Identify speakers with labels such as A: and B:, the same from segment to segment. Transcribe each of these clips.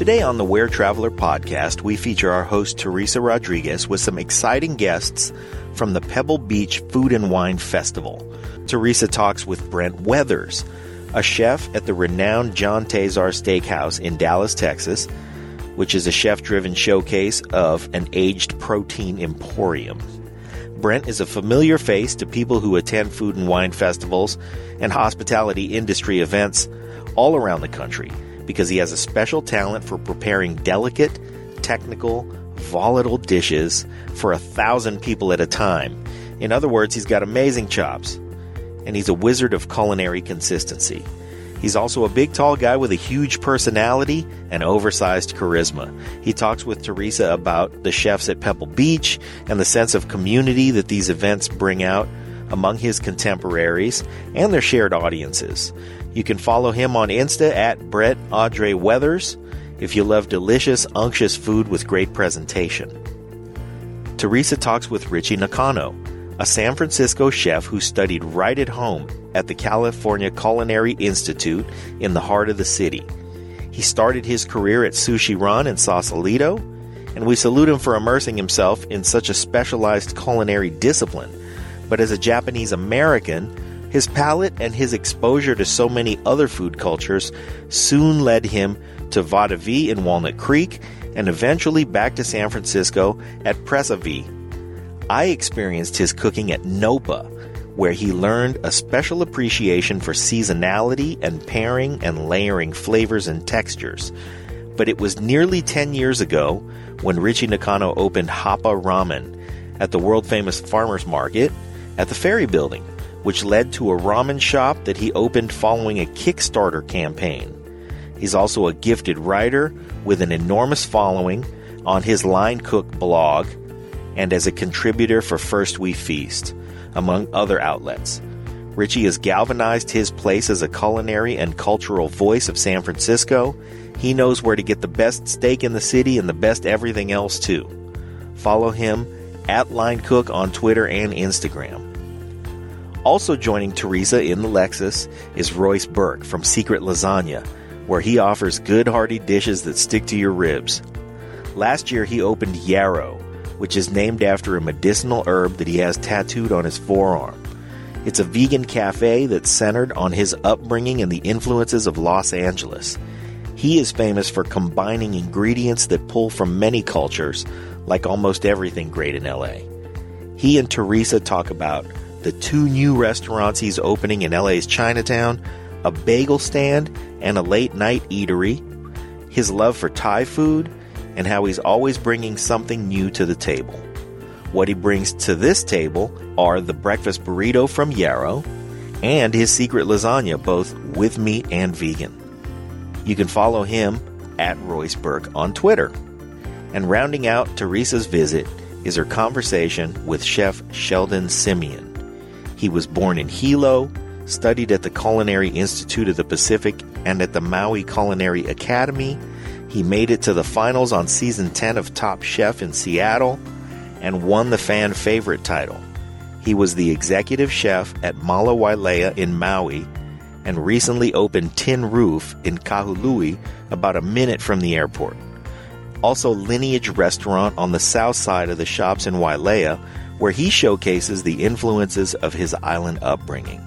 A: Today on the Where Traveler podcast, we feature our host Teresa Rodriguez with some exciting guests from the Pebble Beach Food and Wine Festival. Teresa talks with Brent Weathers, a chef at the renowned John Tazar Steakhouse in Dallas, Texas, which is a chef-driven showcase of an aged protein emporium. Brent is a familiar face to people who attend food and wine festivals and hospitality industry events all around the country because he has a special talent for preparing delicate, technical, volatile dishes for 1,000 people at a time. In other words, he's got amazing chops, and he's a wizard of culinary consistency. He's also a big, tall guy with a huge personality and oversized charisma. He talks with Teresa about the chefs at Pebble Beach and the sense of community that these events bring out among his contemporaries and their shared audiences. You can follow him on Insta at Brett Audrey Weathers if you love delicious, unctuous food with great presentation. Teresa talks with Richie Nokano, a San Francisco chef who studied right at home at the California Culinary Institute in the heart of the city. He started his career at Sushi Run in Sausalito, and we salute him for immersing himself in such a specialized culinary discipline. But as a Japanese American, his palate and his exposure to so many other food cultures soon led him to Vada V in Walnut Creek and eventually back to San Francisco at Presa V. I experienced his cooking at Nopa, where he learned a special appreciation for seasonality and pairing and layering flavors and textures. But it was nearly 10 years ago when Richie Nokano opened Hapa Ramen at the world-famous farmers market at the Ferry Building, which led to a ramen shop that he opened following a Kickstarter campaign. He's also a gifted writer with an enormous following on his Line Cook blog and as a contributor for First We Feast, among other outlets. Richie has galvanized his place as a culinary and cultural voice of San Francisco. He knows where to get the best steak in the city and the best everything else, too. Follow him at Line Cook on Twitter and Instagram. Also joining Teresa in the Lexus is Royce Burke from Secret Lasagna, where he offers good hearty dishes that stick to your ribs. Last year he opened Yarrow, which is named after a medicinal herb that he has tattooed on his forearm. It's a vegan cafe that's centered on his upbringing and the influences of Los Angeles. He is famous for combining ingredients that pull from many cultures, like almost everything great in LA. He and Teresa talk about the 2 new restaurants he's opening in LA's Chinatown, a bagel stand, and a late-night eatery, his love for Thai food, and how he's always bringing something new to the table. What he brings to this table are the breakfast burrito from Yarrow and his secret lasagna, both with meat and vegan. You can follow him at Royce Burke on Twitter. And rounding out Teresa's visit is her conversation with Chef Sheldon Simeon. He was born in Hilo, studied at the Culinary Institute of the Pacific and at the Maui Culinary Academy. He made it to the finals on Season 10 of Top Chef in Seattle and won the fan favorite title. He was the executive chef at Mala Wailea in Maui and recently opened Tin Roof in Kahului, about a minute from the airport. Also Lineage Restaurant on the south side of the shops in Wailea, where he showcases the influences of his island upbringing.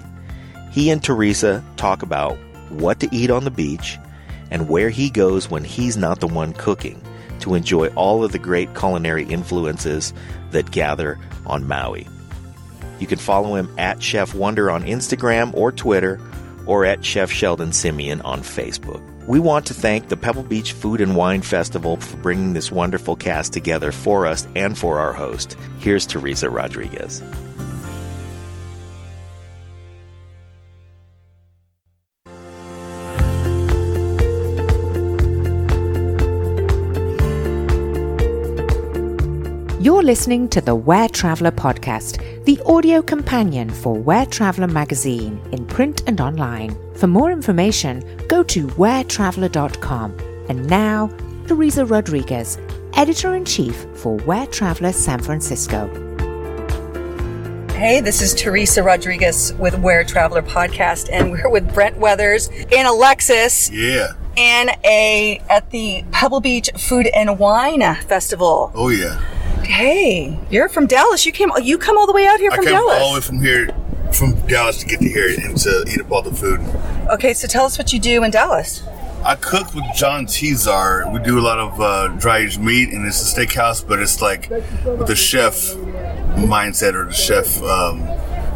A: He and Teresa talk about what to eat on the beach and where he goes when he's not the one cooking to enjoy all of the great culinary influences that gather on Maui. You can follow him at Chef Wonder on Instagram or Twitter, or at Chef Sheldon Simeon on Facebook. We want to thank the Pebble Beach Food and Wine Festival for bringing this wonderful cast together for us and for our host. Here's Teresa Rodriguez.
B: You're listening to the Where Traveler podcast, the audio companion for Where Traveler magazine in print and online. For more information, go to wheretraveler.com. And now, Teresa Rodriguez, Editor-in-Chief for Where Traveler San Francisco.
C: Hey, this is Teresa Rodriguez with Where Traveler Podcast, and we're with Brent Weathers in a Lexus.
D: Yeah.
C: And at the Pebble Beach Food and Wine Festival.
D: Oh yeah.
C: Hey, you're from Dallas. You come all the way out here from Dallas.
D: I came all the way from Dallas to get to here and to eat up all the food.
C: Okay, so tell us what you do in Dallas.
D: I cook with John Tizar. We do a lot of dry aged meat, and it's a steakhouse, but it's like with the chef mindset or the chef,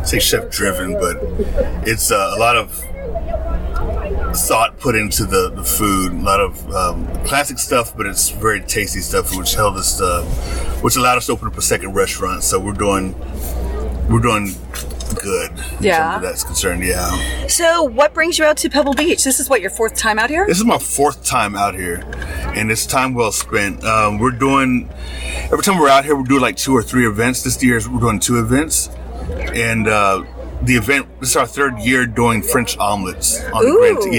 D: say chef driven, but it's a lot of thought put into the food, a lot of classic stuff, but it's very tasty stuff, which allowed us to open up a second restaurant. So we're doing good in terms of that's concerned. Yeah.
C: So what brings you out to Pebble Beach? This is what, your fourth time out here?
D: This is my fourth time out here, and it's time well spent. Every time we're out here, we're doing like 2 or 3 events. This year we're doing 2 events, and the event, this is our 3rd year doing French omelets on the Grand.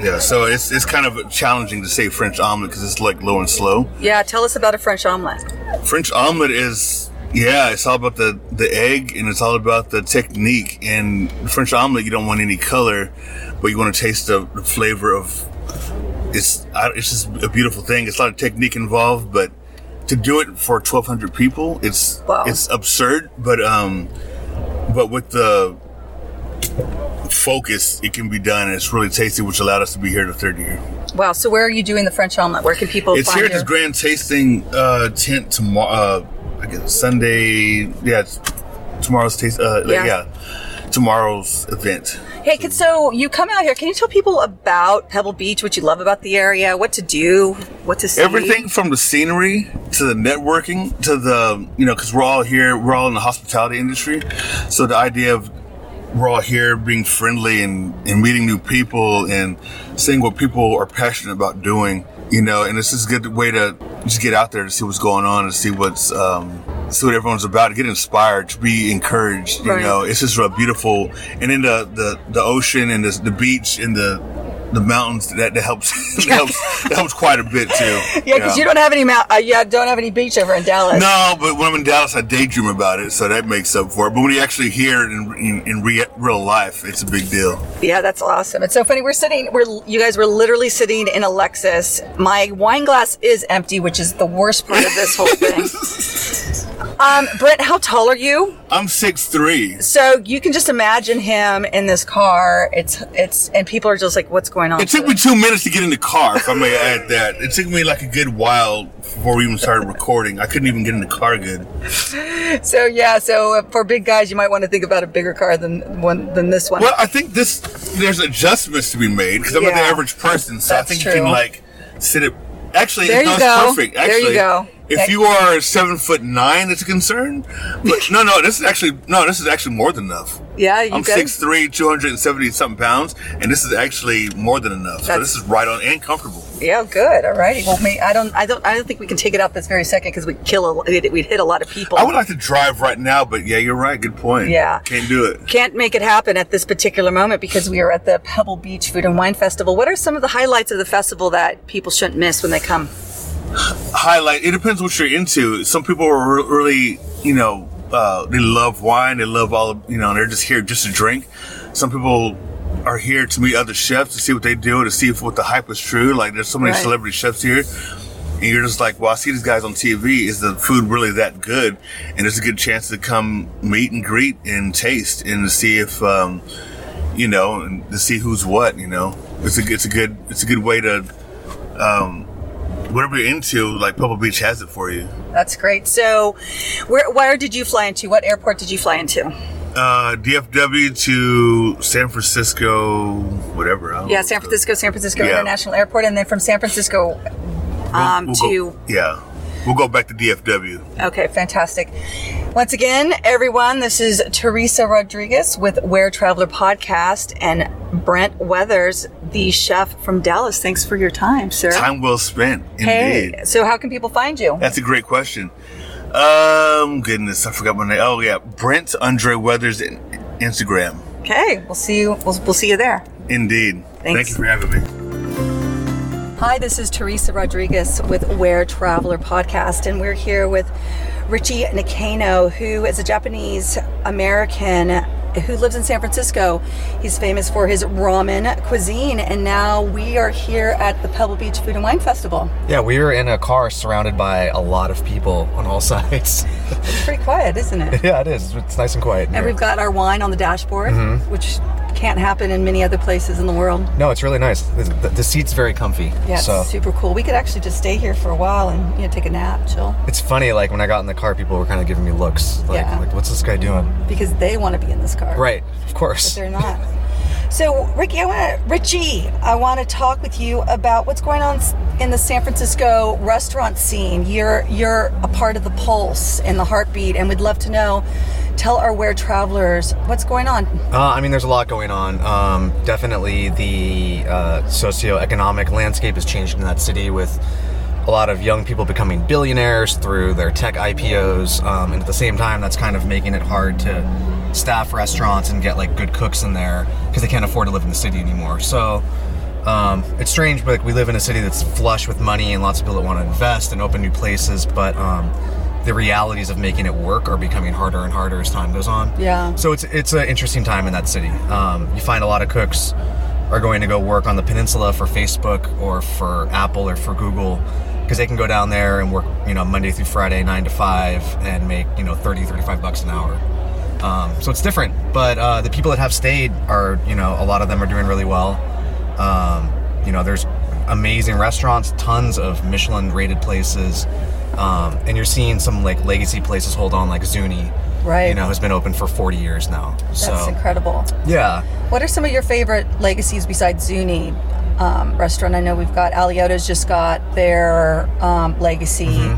D: Yeah. So it's kind of challenging to say French omelet because it's like low and slow.
C: Yeah, tell us about a French omelet.
D: French omelet is, it's all about the egg, and it's all about the technique. And the French omelet, you don't want any color, but you want to taste the flavor of. It's just a beautiful thing. It's a lot of technique involved, but to do it for 1,200 people, it's absurd. But with the focus, it can be done, and it's really tasty, which allowed us to be here the 3rd year.
C: Wow. So where are you doing the French omelet? Where can people find you?
D: It's here at this grand tasting tent tomorrow. I guess Sunday. Yeah, it's tomorrow's taste. Tomorrow's event.
C: Hey, so you come out here. Can you tell people about Pebble Beach, what you love about the area, what to do, what to see?
D: Everything from the scenery to the networking to the, because we're all here, we're all in the hospitality industry. So the idea of we're all here being friendly and meeting new people and seeing what people are passionate about doing, and it's just a good way to just get out there to see what's going on and see what everyone's about, to get inspired, to be encouraged.
C: Right.
D: It's just a beautiful, and then the ocean and the beach and the mountains that helps that helps quite a bit too.
C: Yeah, because you don't have any don't have any beach over in Dallas.
D: No, but when I'm in Dallas, I daydream about it, so that makes up for it. But when you actually hear it in real life, it's a big deal.
C: Yeah, that's awesome. It's so funny. You guys were literally sitting in a Lexus. My wine glass is empty, which is the worst part of this whole thing. Brent, how tall are you?
D: I'm 6'3".
C: So you can just imagine him in this car. And people are just like, what's going on?
D: It took me 2 minutes to get in the car, if I may add that. It took me like a good while before we even started recording. I couldn't even get in the car good.
C: So for big guys, you might want to think about a bigger car than this one.
D: Well, I think there's adjustments to be made because I'm not the average person, so I think you can sit it. Actually, it's perfect. Actually,
C: there you go.
D: If you are 7'9", it's a concern. But no, this is actually more than enough.
C: Yeah,
D: I'm 6'3", 270 something pounds, and this is actually more than enough. So this is right on and comfortable.
C: Yeah, good. All righty. Well, I don't think we can take it out this very second because we'd hit a lot of people.
D: I would like to drive right now, but yeah, you're right. Good point.
C: Yeah,
D: can't do it.
C: Can't make it happen at this particular moment because we are at the Pebble Beach Food and Wine Festival. What are some of the highlights of the festival that people shouldn't miss when they come?
D: It depends what you're into. Some people are really, they love wine. They love all of, and they're just here just to drink. Some people are here to meet other chefs, to see what they do, to see if what the hype is true. Like, there's so many celebrity chefs here. And you're just like, well, I see these guys on TV. Is the food really that good? And it's a good chance to come meet and greet and taste and to see if, and to see who's what, It's a good way to, whatever you're into, like Pebble Beach has it for you.
C: That's great. So, where did you fly into? What airport did you fly into?
D: DFW to San Francisco, whatever.
C: San Francisco International Airport, and then from San Francisco
D: we'll go back to DFW.
C: Okay, fantastic. Once again, everyone, this is Teresa Rodriguez with Where Traveler Podcast and Brent Weathers, the chef from Dallas. Thanks for your time, sir.
D: Time well spent, indeed.
C: Hey, so how can people find you?
D: That's a great question. Goodness, I forgot my name. Oh yeah, Brent Andre Weathers Instagram.
C: Okay, we'll see you. We'll see you there.
D: Indeed.
C: Thanks.
D: Thank you for having me.
C: Hi, this is Teresa Rodriguez with Where Traveler Podcast, and we're here with Richie Nokano, who is a Japanese American who lives in San Francisco. He's famous for his ramen cuisine, and now we are here at the Pebble Beach Food and Wine Festival.
E: Yeah, we were in a car surrounded by a lot of people on all sides.
C: It's pretty quiet, isn't it?
E: Yeah, it is. It's nice and quiet.
C: And we've got our wine on the dashboard, which can't happen in many other places in the world.
E: No, it's really nice. The seat's very comfy.
C: Yeah, it's
E: so
C: super cool. We could actually just stay here for a while and take a nap, chill.
E: It's funny, like when I got in the car, people were kind of giving me looks, like what's this guy doing?
C: Because they want to be in this car.
E: Right, of course.
C: But they're not. So, Richie, I want to talk with you about what's going on in the San Francisco restaurant scene. You're a part of the pulse and the heartbeat, and we'd love to know. Tell our Where travelers what's going on.
E: I mean, there's a lot going on. Definitely the socioeconomic landscape is changing in that city with a lot of young people becoming billionaires through their tech IPOs. And at the same time, that's kind of making it hard to staff restaurants and get like good cooks in there because they can't afford to live in the city anymore. So it's strange, but like, we live in a city that's flush with money and lots of people that want to invest and open new places, but the realities of making it work are becoming harder and harder as time goes on.
C: Yeah.
E: So it's an interesting time in that city. You find a lot of cooks are going to go work on the peninsula for Facebook or for Apple or for Google because they can go down there and work, Monday through Friday, 9 to 5 and make, $30-35 an hour. So it's different, but the people that have stayed are, a lot of them are doing really well. There's amazing restaurants, tons of Michelin rated places. And you're seeing some like legacy places hold on, like Zuni,
C: right?
E: Has been open for 40 years now.
C: That's incredible.
E: Yeah.
C: What are some of your favorite legacies besides Zuni restaurant? I know we've got Aliota's just got their legacy.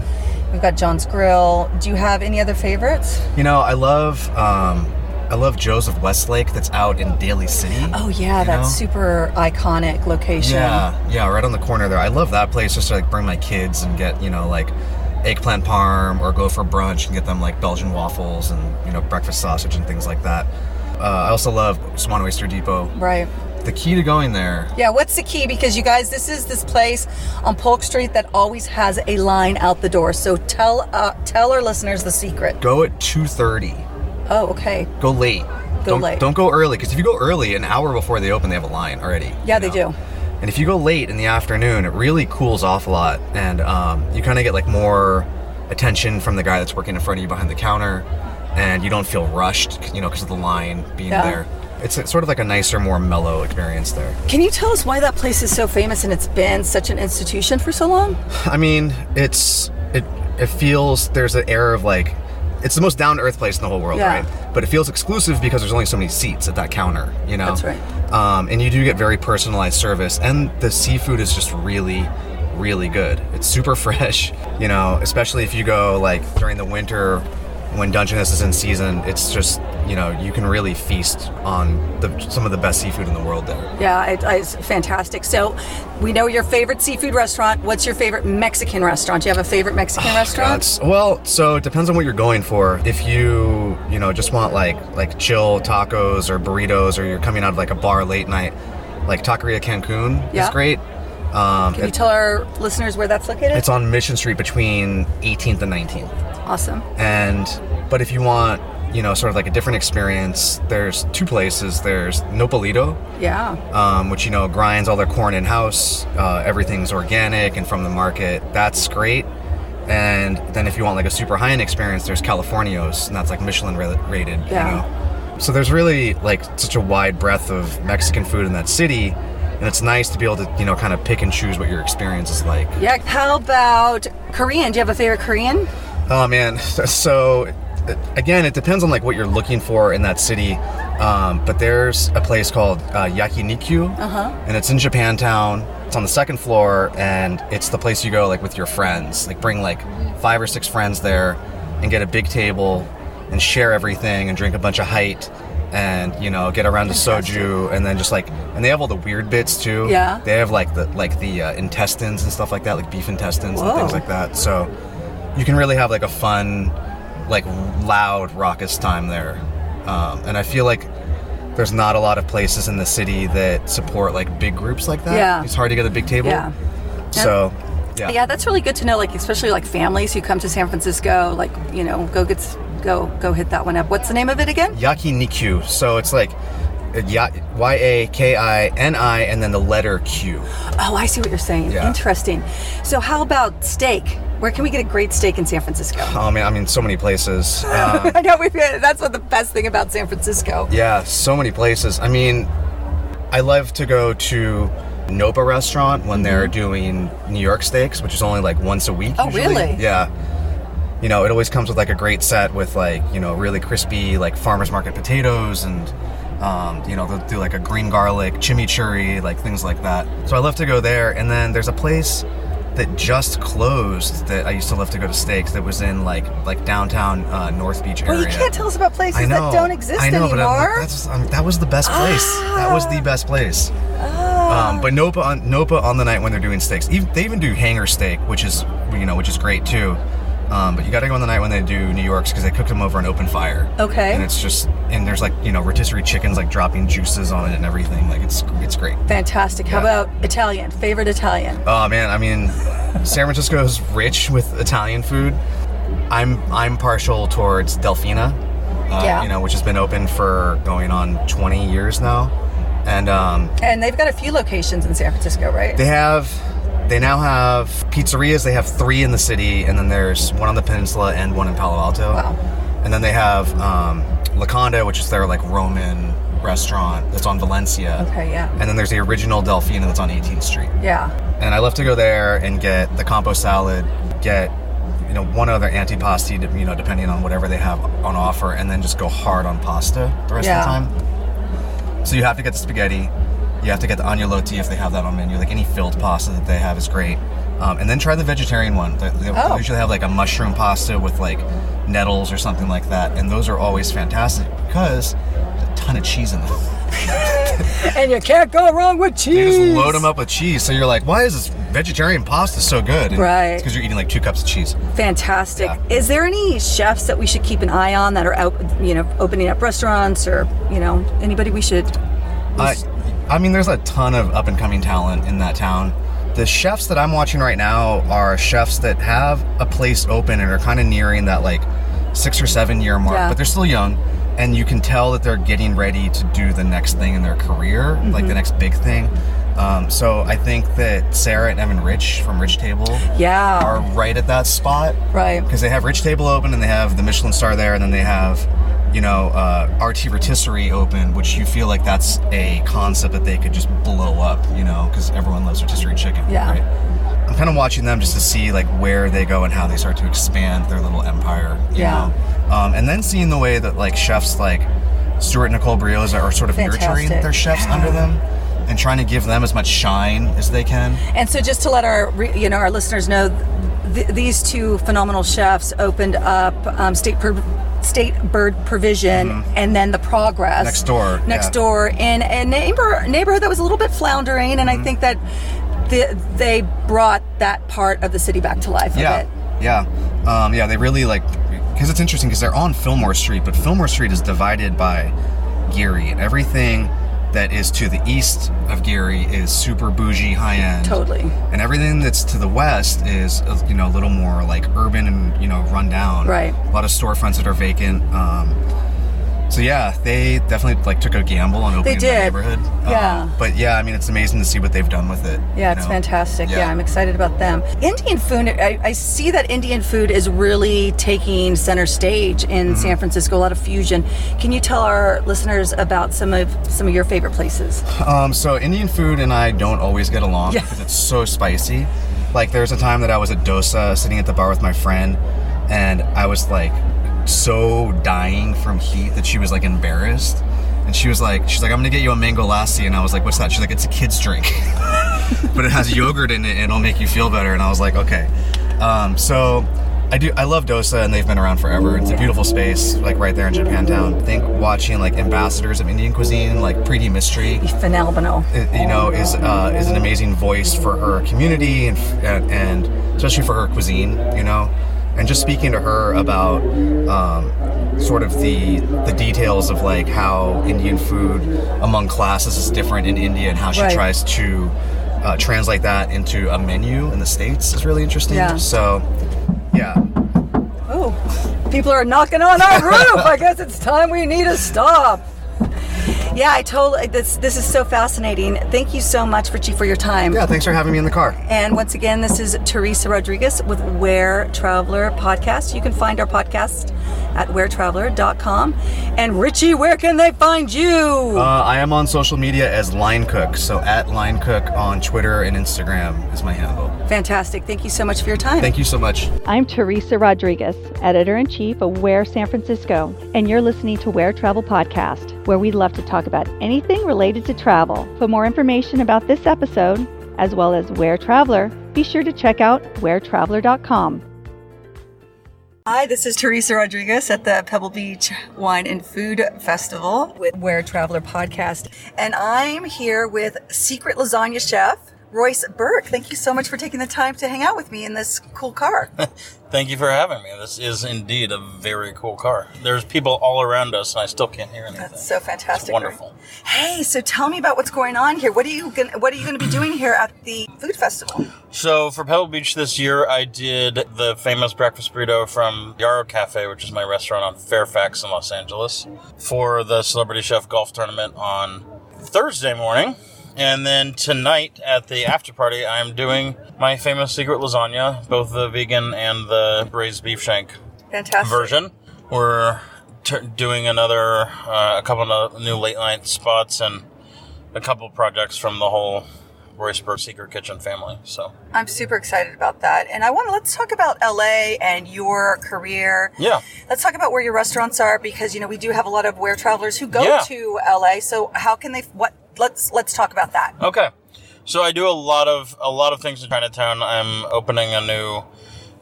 C: We've got John's Grill. Do you have any other favorites?
E: I love Joe's of Westlake that's out in Daly City.
C: Oh yeah, that's super iconic location.
E: Yeah, right on the corner there. I love that place just to like bring my kids and get, like eggplant parm or go for brunch and get them like Belgian waffles and, breakfast sausage and things like that. I also love Swan Oyster Depot.
C: Right.
E: The key to going there.
C: Yeah, what's the key? Because you guys, this is this place on Polk Street that always has a line out the door. So tell our listeners the secret.
E: Go at 2:30.
C: Oh, okay.
E: Go late. Don't go early, because if you go early, an hour before they open, they have a line already.
C: Yeah, they do.
E: And if you go late in the afternoon, it really cools off a lot, and you kind of get like more attention from the guy that's working in front of you behind the counter, and you don't feel rushed, because of the line being there. It's sort of like a nicer, more mellow experience there.
C: Can you tell us why that place is so famous and it's been such an institution for so long?
E: I mean, it feels, there's an air of like, it's the most down-to-earth place in the whole world, right? But it feels exclusive because there's only so many seats at that counter,
C: That's right.
E: And you do get very personalized service, and the seafood is just really, really good. It's super fresh, especially if you go like during the winter when Dungeness is in season. It's just, you can really feast on some of the best seafood in the world there.
C: Yeah, it's fantastic. So we know your favorite seafood restaurant. What's your favorite Mexican restaurant? Do you have a favorite Mexican restaurant?
E: Well, so it depends on what you're going for. If you, just want like chill tacos or burritos, or you're coming out of like a bar late night, like Taqueria Cancun is great.
C: Can you tell our listeners where that's located?
E: It's on Mission Street between 18th and 19th.
C: Awesome.
E: But if you want, sort of like a different experience, there's two places. There's Nopalito, which, grinds all their corn in-house. Everything's organic and from the market. That's great. And then if you want like a super high-end experience, there's Californios, and that's like Michelin rated, So there's really like such a wide breadth of Mexican food in that city. And it's nice to be able to, kind of pick and choose what your experience is like.
C: Yeah. How about Korean? Do you have a favorite Korean?
E: Oh, man. So, again, it depends on like what you're looking for in that city. But there's a place called Yakiniku, and it's in Japantown. It's on the second floor, and it's the place you go like with your friends. Like bring like 5 or 6 friends there and get a big table and share everything and drink a bunch of height. And get around to soju, and then just like, and they have all the weird bits too. Yeah. They have like the intestines and stuff like that, like beef intestines and things like that. So you can really have like a fun, like loud, raucous time there. And I feel like there's not a lot of places in the city that support like big groups like that. Yeah. It's hard to get a big table. Yeah. So
C: Yeah, that's really good to know, like, especially like families who come to San Francisco, like, you know, go hit that one up. What's the name of it again?
E: Yakiniku. So it's like Yakini and then the letter Q.
C: Oh, I see what you're saying.
E: Yeah.
C: Interesting. So how about steak? Where can we get a great steak in San Francisco?
E: Oh, man, I mean, so many places.
C: I know, that's what the best thing about San Francisco.
E: Yeah, so many places. I mean, I love to go to Nopa restaurant when they're doing New York steaks, which is only like once a week.
C: Oh,
E: usually.
C: really?
E: Yeah. You know, it always comes with like a great set with like, you know, really crispy like farmer's market potatoes and, you know, they'll do like a green garlic chimichurri, like things like that. So I love to go there. And then there's a place that just closed that I used to love to go to steaks that was in like downtown North Beach area.
C: Well, you can't tell us about places that don't exist anymore.
E: But that was the best place. That was the best place. But Nopa on the night when they're doing steaks. They even do hanger steak, which is great too. But you got to go on the night when they do New York's because they cook them over an open fire. Okay. And there's like, you know, rotisserie chickens like dropping juices on it and everything. Like it's great.
C: Fantastic. Yeah. How about Italian? Favorite Italian?
E: Oh man, I mean, San Francisco is rich with Italian food. I'm partial towards Delfina, you know, which has been open for going on 20 years now. And
C: they've got a few locations in San Francisco, right?
E: They now have pizzerias. They have 3 in the city, and then there's one on the peninsula and one in Palo Alto. Wow. And then they have La Conda, which is their like Roman restaurant that's on Valencia. Okay, yeah. And then there's the original Delfina that's on 18th Street. Yeah. And I love to go there and get the compo salad, get, you know, one other antipasti, you know, depending on whatever they have on offer, and then just go hard on pasta the rest of the time. So you have to get the spaghetti. You have to get the agnolotti if they have that on menu. Like any filled pasta that they have is great. And then try the vegetarian one. They usually have like a mushroom pasta with like nettles or something like that. And those are always fantastic because there's a ton of cheese in them.
C: And you can't go wrong with cheese.
E: You just load them up with cheese. So you're like, why is this vegetarian pasta so good? And
C: right.
E: It's because you're eating like 2 cups of cheese. Fantastic.
C: Yeah. Is there any chefs that we should keep an eye on that are out, you know, opening up restaurants or, you know, anybody we should...
E: I mean, there's a ton of up-and-coming talent in that town. The chefs that I'm watching right now are chefs that have a place open and are kind of nearing that like 6 or 7 year mark, but they're still young, and you can tell that they're getting ready to do the next thing in their career, like the next big thing. So I think that Sarah and Evan Rich from Rich Table are right at that spot. Right. Because they have Rich Table open and they have the Michelin star there, and then they have, you know, RT Rotisserie open, which you feel like that's a concept that they could just blow up, you know, because everyone loves rotisserie chicken. Yeah. Right? I'm kind of watching them just to see like where they go and how they start to expand their little empire, you know? And then seeing the way that like chefs like Stuart and Nicole Brioza are sort of nurturing their chefs under them and trying to give them as much shine as they can. And so just to let our listeners know, these 2 phenomenal chefs opened up State Bird Provision and then the Progress next door in a neighborhood that was a little bit floundering, and I think that they brought that part of the city back to life a bit. They really like, because it's interesting because they're on Fillmore Street, but Fillmore Street is divided by Geary, and everything that is to the east of Geary is super bougie, high-end. Totally. And everything that's to the west is, you know, a little more like urban and, you know, run down. Right. A lot of storefronts that are vacant. So yeah, they definitely like took a gamble on opening the neighborhood. But yeah, I mean, it's amazing to see what they've done with it. Yeah, it's fantastic. Yeah, I'm excited about them. Indian food, I see that Indian food is really taking center stage in San Francisco, a lot of fusion. Can you tell our listeners about some of your favorite places? So Indian food and I don't always get along because it's so spicy. Like there's a time that I was at Dosa sitting at the bar with my friend, and I was like so dying from heat that she was like embarrassed, and she's like I'm gonna get you a mango lassi, and I was like, what's that? She's like, it's a kid's drink but it has yogurt in it and it'll make you feel better. And I was like, okay. So I love Dosa, and they've been around forever. It's a beautiful space, like right there in Japantown. I think watching like ambassadors of Indian cuisine, like Preeti Mistry, phenomenal, you know, is an amazing voice for her community and especially for her cuisine, you know. And just speaking to her about sort of the details of like how Indian food among classes is different in India, and how she tries to translate that into a menu in the States is really interesting.
C: Yeah.
E: So, yeah.
C: Oh, people are knocking on our roof. I guess it's time we need to stop. Yeah, this is so fascinating. Thank you so much, Richie, for your time.
E: Yeah, thanks for having me in the car.
C: And once again, this is Teresa Rodriguez with Where Traveler Podcast. You can find our podcast at wheretraveler.com. And Richie, where can they find you?
E: I am on social media as Line Cook. So at Line Cook on Twitter and Instagram is my handle.
C: Fantastic. Thank you so much for your time.
E: Thank you so much.
F: I'm Teresa Rodriguez, Editor-in-Chief of Where San Francisco, and you're listening to Where Travel Podcast, where we love to talk about anything related to travel. For more information about this episode, as well as Where Traveler, be sure to check out wheretraveler.com.
C: Hi, this is Teresa Rodriguez at the Pebble Beach Wine and Food Festival with Where Traveler Podcast. And I'm here with Secret Lasagna Chef, Royce Burke. Thank you so much for taking the time to hang out with me in this cool car.
G: Thank you for having me. This is indeed a very cool car. There's people all around us, and I still can't hear anything.
C: That's so fantastic.
G: It's wonderful.
C: Hey, so tell me about what's going on here. What are you going to be doing here at the food festival?
G: So for Pebble Beach this year, I did the famous breakfast burrito from Yarrow Cafe, which is my restaurant on Fairfax in Los Angeles, for the Celebrity Chef Golf Tournament on Thursday morning. And then tonight at the after party, I'm doing my famous secret lasagna, both the vegan and the braised beef shank version. We're doing a couple of new late night spots and a couple of projects from the whole Royce Burke Secret Kitchen family. So
C: I'm super excited about that. And let's talk about LA and your career.
G: Yeah.
C: Let's talk about where your restaurants are, because, we do have a lot of Where travelers who go to LA. So how can they, let's talk about that.
G: Okay. So I do a lot of things in Chinatown. I'm opening a new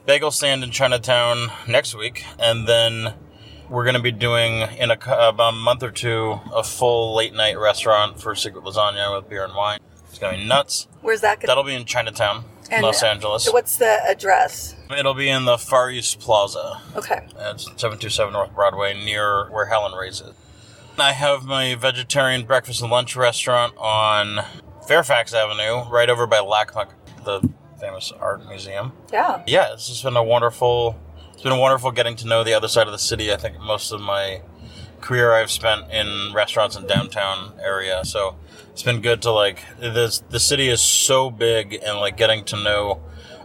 G: bagel stand in Chinatown next week, and then we're going to be doing in about a month or two a full late night restaurant for Secret Lasagna with beer and wine. It's going to be nuts.
C: Where's that?
G: That'll be in Chinatown, Los Angeles.
C: What's the address?
G: It'll be in the Far East Plaza.
C: Okay.
G: It's 727 North Broadway, near where Helen Ray's is. I have my vegetarian breakfast and lunch restaurant on Fairfax Avenue, right over by LACMA, the famous art museum.
C: Yeah.
G: Yeah, it's just been wonderful getting to know the other side of the city. I think most of my career I've spent in restaurants in downtown area, so it's been good to the city is so big, and getting to know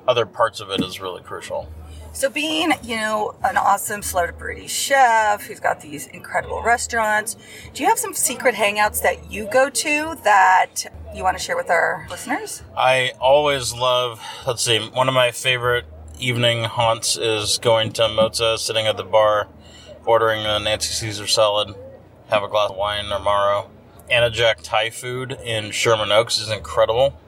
G: other parts of it is really crucial.
C: So being, an awesome celebrity chef who's got these incredible restaurants, do you have some secret hangouts that you go to that you want to share with our listeners?
G: I always love, one of my favorite evening haunts is going to Mozza, sitting at the bar, ordering a Nancy Caesar salad, have a glass of wine or Maro. Anna Jack Thai food in Sherman Oaks is incredible,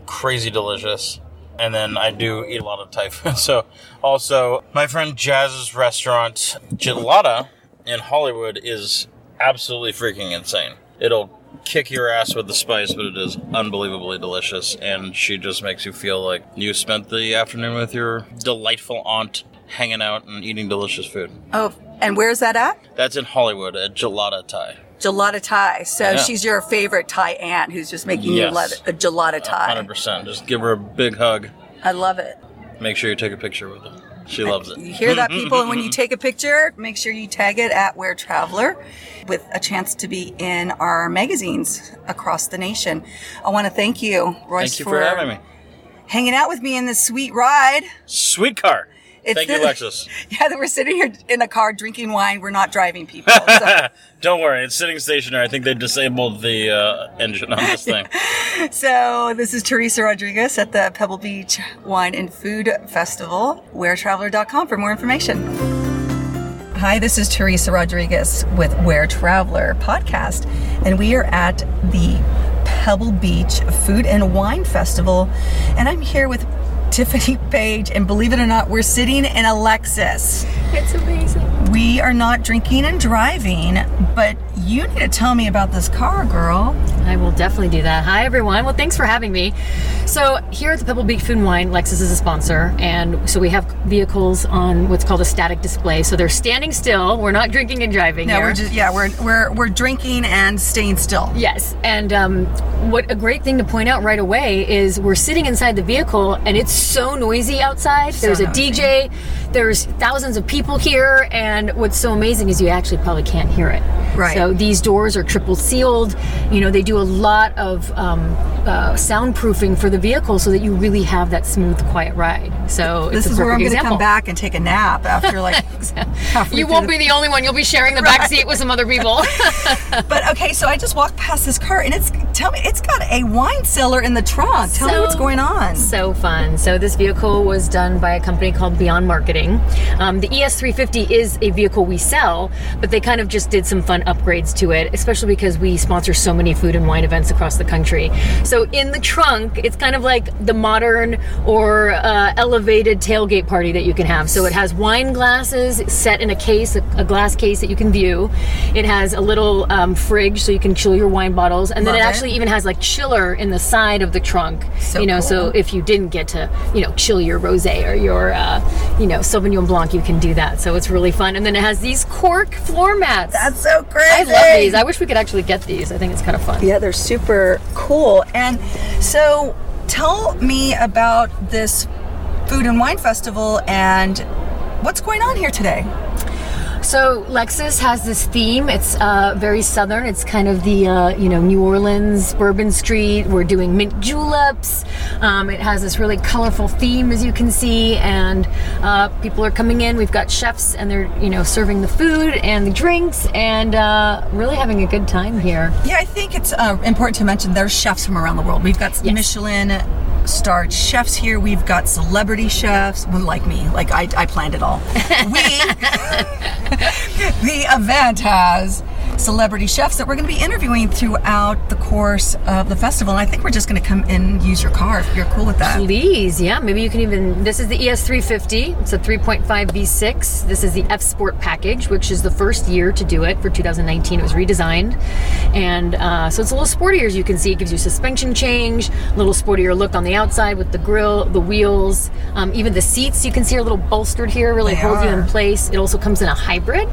G: crazy delicious. And then I do eat a lot of Thai food. So also, my friend Jazz's restaurant, Gelada, in Hollywood is absolutely freaking insane. It'll kick your ass with the spice, but it is unbelievably delicious. And she just makes you feel like you spent the afternoon with your delightful aunt hanging out and eating delicious food.
C: Oh, and where's that at?
G: That's in Hollywood at Gelada Thai.
C: Gelada Thai. So she's your favorite Thai aunt who's just making you love a Gelada Thai.
G: 100%. Just give her a big hug.
C: I love it.
G: Make sure you take a picture with her. She loves it.
C: You hear that, people? And when you take a picture, make sure you tag it at Where Traveler with a chance to be in our magazines across the nation. I want to thank you, Royce,
G: Thank you for having me.
C: Hanging out with me in this sweet ride.
G: Sweet car. Thank you, Alexis.
C: Yeah, that we're sitting here in a car drinking wine. We're not driving, people. So.
G: Don't worry, it's sitting stationary. I think they disabled the engine on this thing.
C: So this is Teresa Rodriguez at the Pebble Beach Wine and Food Festival. Wheretraveler.com for more information. Hi, this is Teresa Rodriguez with Where Traveler Podcast, and we are at the Pebble Beach Food and Wine Festival, and I'm here with Tiffany Page, and believe it or not, we're sitting in a Lexus.
H: It's amazing.
C: We are not drinking and driving, but you need to tell me about this car, girl.
H: I will definitely do that. Hi, everyone. Well, thanks for having me. So here at the Pebble Beach Food and Wine, Lexus is a sponsor. And so we have vehicles on what's called a static display. So they're standing still. We're not drinking and driving here.
C: We're drinking and staying still.
H: Yes. And what a great thing to point out right away is we're sitting inside the vehicle and it's so noisy outside. There's a DJ. There's thousands of people here. And what's so amazing is you actually probably can't hear it.
C: Right.
H: So these doors are triple sealed. You know, they do a lot of soundproofing for the vehicle so that you really have that smooth, quiet ride. So
C: this is where I'm going to come back and take a nap after like halfway
H: You won't be the only one. You'll be sharing the back seat with some other people.
C: But okay, so I just walked past this car and it's got a wine cellar in the trunk. Tell me what's going on.
H: So fun. So this vehicle was done by a company called Beyond Marketing. The ES350 is a vehicle we sell, but they kind of just did some fun upgrades to it, especially because we sponsor so many food and wine events across the country. So in the trunk, it's kind of like the modern or elevated tailgate party that you can have. So it has wine glasses set in a case, a glass case that you can view. It has a little fridge so you can chill your wine bottles. And then it actually even has like chiller in the side of the trunk.
C: So
H: cool. So if you didn't get to, chill your rosé or your, Sauvignon Blanc, you can do that. So it's really fun. And then it has these cork floor mats.
C: That's so crazy.
H: I love these. I wish we could actually get these. I think it's kind of fun.
C: Yeah, they're super cool. And so tell me about this Food and Wine Festival and what's going on here today.
H: So Lexus has this theme. It's very southern. It's kind of the New Orleans, Bourbon Street. We're doing mint juleps. It has this really colorful theme, as you can see, and people are coming in. We've got chefs, and they're serving the food and the drinks, and really having a good time here.
C: Yeah, I think it's important to mention there's chefs from around the world. We've got Michelin starred chefs here. We've got celebrity chefs, like me. Like I planned it all. The event has celebrity chefs that we're going to be interviewing throughout the course of the festival. And I think we're just going to come in and use your car if you're cool with that.
H: Please, yeah. Maybe you can even... This is the ES350. It's a 3.5 V6. This is the F Sport package, which is the first year to do it for 2019. It was redesigned. And so it's a little sportier, as you can see. It gives you suspension change, a little sportier look on the outside with the grille, the wheels. Even the seats, you can see, are a little bolstered here, really hold you in place. It also comes in a hybrid.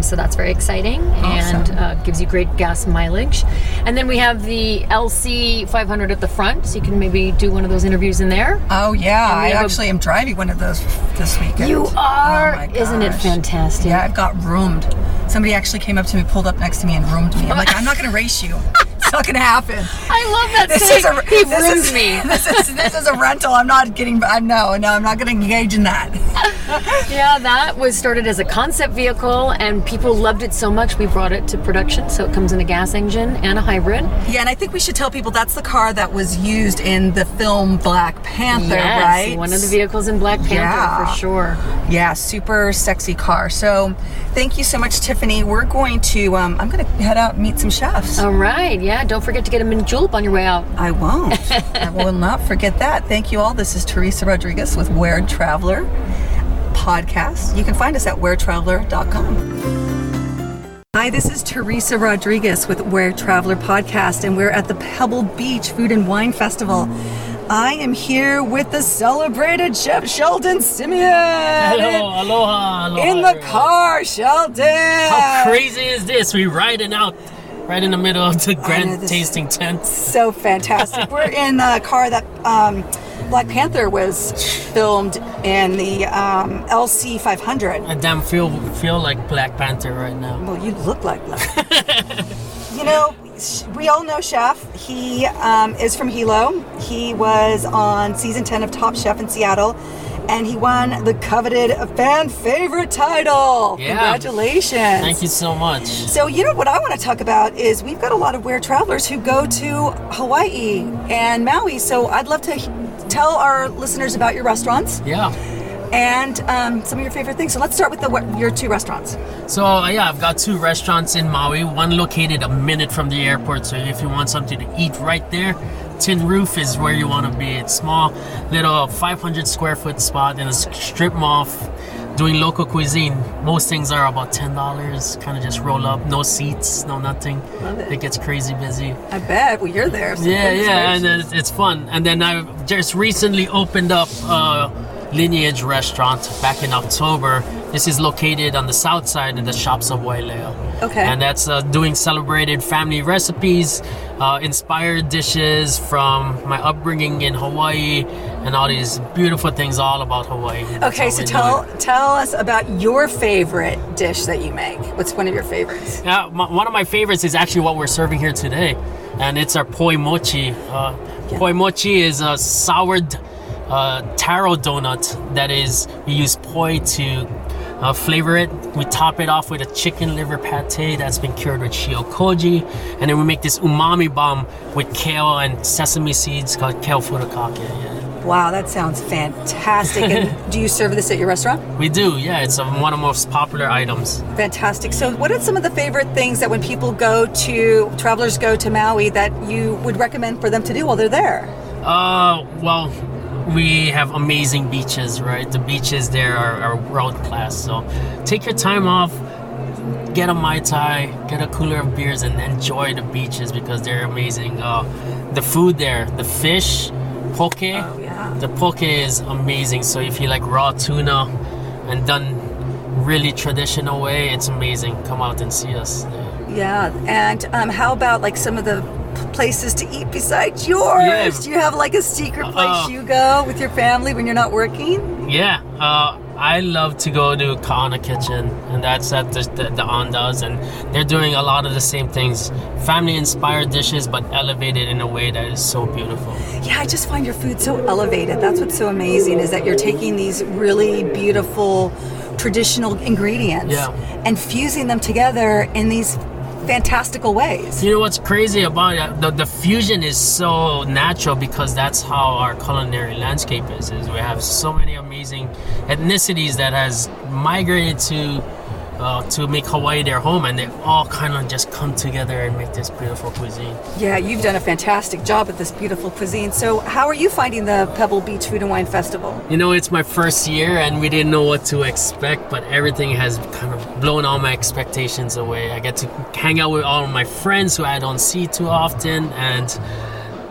H: So that's very exciting.
C: Awesome.
H: And gives you great gas mileage. And then we have the LC 500 at the front, so you can maybe do one of those interviews in there.
C: Oh, yeah. I actually am driving one of those this weekend.
H: You are?
C: Oh, my gosh.
H: Isn't it fantastic?
C: Yeah, I've got roomed. Somebody actually came up to me, pulled up next to me, and roomed me. I'm like, I'm not going to race you. It's not going to happen.
H: I love that saying. He roomed me.
C: This is a rental. I'm not getting. I'm not going to engage in that.
H: Yeah, that was started as a concept vehicle, and people loved it so much we brought it to production. So it comes in a gas engine and a hybrid.
C: Yeah, and I think we should tell people that's the car that was used in the film Black Panther, right?
H: One of the vehicles in Black Panther, for sure.
C: Yeah, super sexy car. So thank you so much, Tiffany. We're going to, I'm going to head out and meet some chefs.
H: All right, yeah. Don't forget to get a mint julep on your way out.
C: I won't. I will not forget that. Thank you all. This is Teresa Rodriguez with Where Traveler Podcast. You can find us at wheretraveler.com. Hi, this is Teresa Rodriguez with Where Traveler Podcast, and we're at the Pebble Beach Food and Wine Festival. I am here with the celebrated Chef Sheldon Simeon.
I: Hello, aloha.
C: In the car, Sheldon.
I: How crazy is this? We're riding out right in the middle of the grand tasting tent.
C: So fantastic. We're in the car that Black Panther was filmed in the LC 500.
I: I damn feel like Black Panther right now.
C: Well, you look like Black Panther. We all know Chef. He is from Hilo. He was on season 10 of Top Chef in Seattle, and he won the coveted fan favorite title.
I: Yeah.
C: Congratulations.
I: Thank you so much.
C: So, what I want to talk about is we've got a lot of Where Travelers who go to Hawaii and Maui. So I'd love to tell our listeners about your restaurants.
I: Yeah.
C: And some of your favorite things. So let's start with your two restaurants.
I: So, I've got two restaurants in Maui, one located a minute from the airport. So if you want something to eat right there, Tin Roof is where you want to be. It's small, little 500 square foot spot in a strip mall doing local cuisine. Most things are about $10, kind of just roll up, no seats, no nothing.
C: Love it.
I: It gets crazy busy.
C: I bet. Well, you're there. So
I: Yeah, and it's fun. And then I just recently opened up Lineage restaurant back in October. This is located on the south side of the Shops of Wailea.
C: Okay.
I: And that's doing celebrated family recipes, inspired dishes from my upbringing in Hawaii, and all these beautiful things all about Hawaii.
C: Okay, so tell us about your favorite dish that you make. What's one of your favorites?
I: Yeah, one of my favorites is actually what we're serving here today, and it's our poi mochi. Poi mochi is a soured taro donut that is, we use poi to flavor it. We top it off with a chicken liver pate that's been cured with shiokoji, and then we make this umami bomb with kale and sesame seeds called kale furikake. Yeah.
C: Wow, that sounds fantastic. And do you serve this at your restaurant?
I: We do, yeah. It's one of the most popular items.
C: Fantastic. So what are some of the favorite things that when travelers go to Maui that you would recommend for them to do while they're there?
I: Well, we have amazing beaches, right? The beaches there are world class. So take your time off, get a Mai Tai, get a cooler of beers, and enjoy the beaches because they're amazing. The food there, the fish, poke.
C: Oh, yeah.
I: The poke is amazing. So if you like raw tuna and done really traditional way, it's amazing. Come out and see us.
C: Yeah. And how about like some of the places to eat besides yours?
I: Yeah.
C: Do you have like a secret place you go with your family when you're not working?
I: Yeah, I love to go to Kaana Kitchen, and that's at the Andas, and they're doing a lot of the same things, family-inspired dishes, but elevated in a way that is so beautiful.
C: Yeah, I just find your food so elevated. That's what's so amazing, is that you're taking these really beautiful traditional ingredients and fusing them together in these fantastical ways.
I: You know what's crazy about it? The fusion is so natural because that's how our culinary landscape is we have so many amazing ethnicities that has migrated to make Hawaii their home, and they all kind of just come together and make this beautiful cuisine.
C: Yeah, you've done a fantastic job at this beautiful cuisine. So how are you finding the Pebble Beach Food and Wine Festival?
I: You know, it's my first year and we didn't know what to expect, but everything has kind of blown all my expectations away. I get to hang out with all of my friends who I don't see too often, and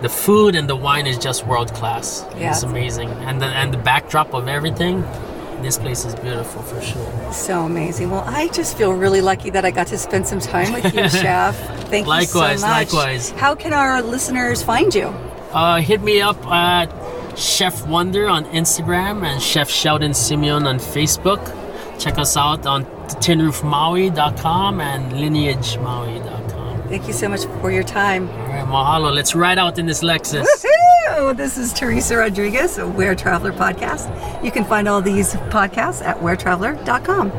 I: the food and the wine is just world class. Yeah. It's amazing. And the backdrop of everything, this place is beautiful for sure.
C: So amazing. Well, I just feel really lucky that I got to spend some time with you, Chef. Thank you so much.
I: Likewise.
C: How can our listeners find you?
I: Hit me up at Chef Wonder on Instagram and Chef Sheldon Simeon on Facebook. Check us out on tinroofmaui.com and lineagemaui.com.
C: Thank you so much for your time.
I: All right, mahalo. Let's ride out in this Lexus.
C: Woohoo! This is Teresa Rodriguez, a Where Traveler podcast. You can find all these podcasts at wheretraveler.com.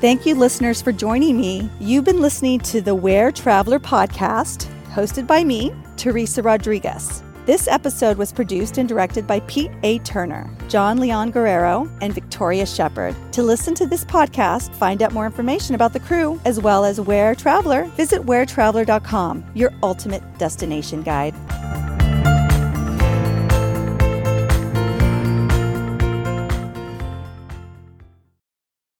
C: Thank you, listeners, for joining me. You've been listening to the Where Traveler podcast, hosted by me, Teresa Rodriguez. This episode was produced and directed by Pete A. Turner, John Leon Guerrero, and Victoria Shepard. To listen to this podcast, find out more information about the crew, as well as Where Traveler, visit wheretraveler.com, your ultimate destination guide.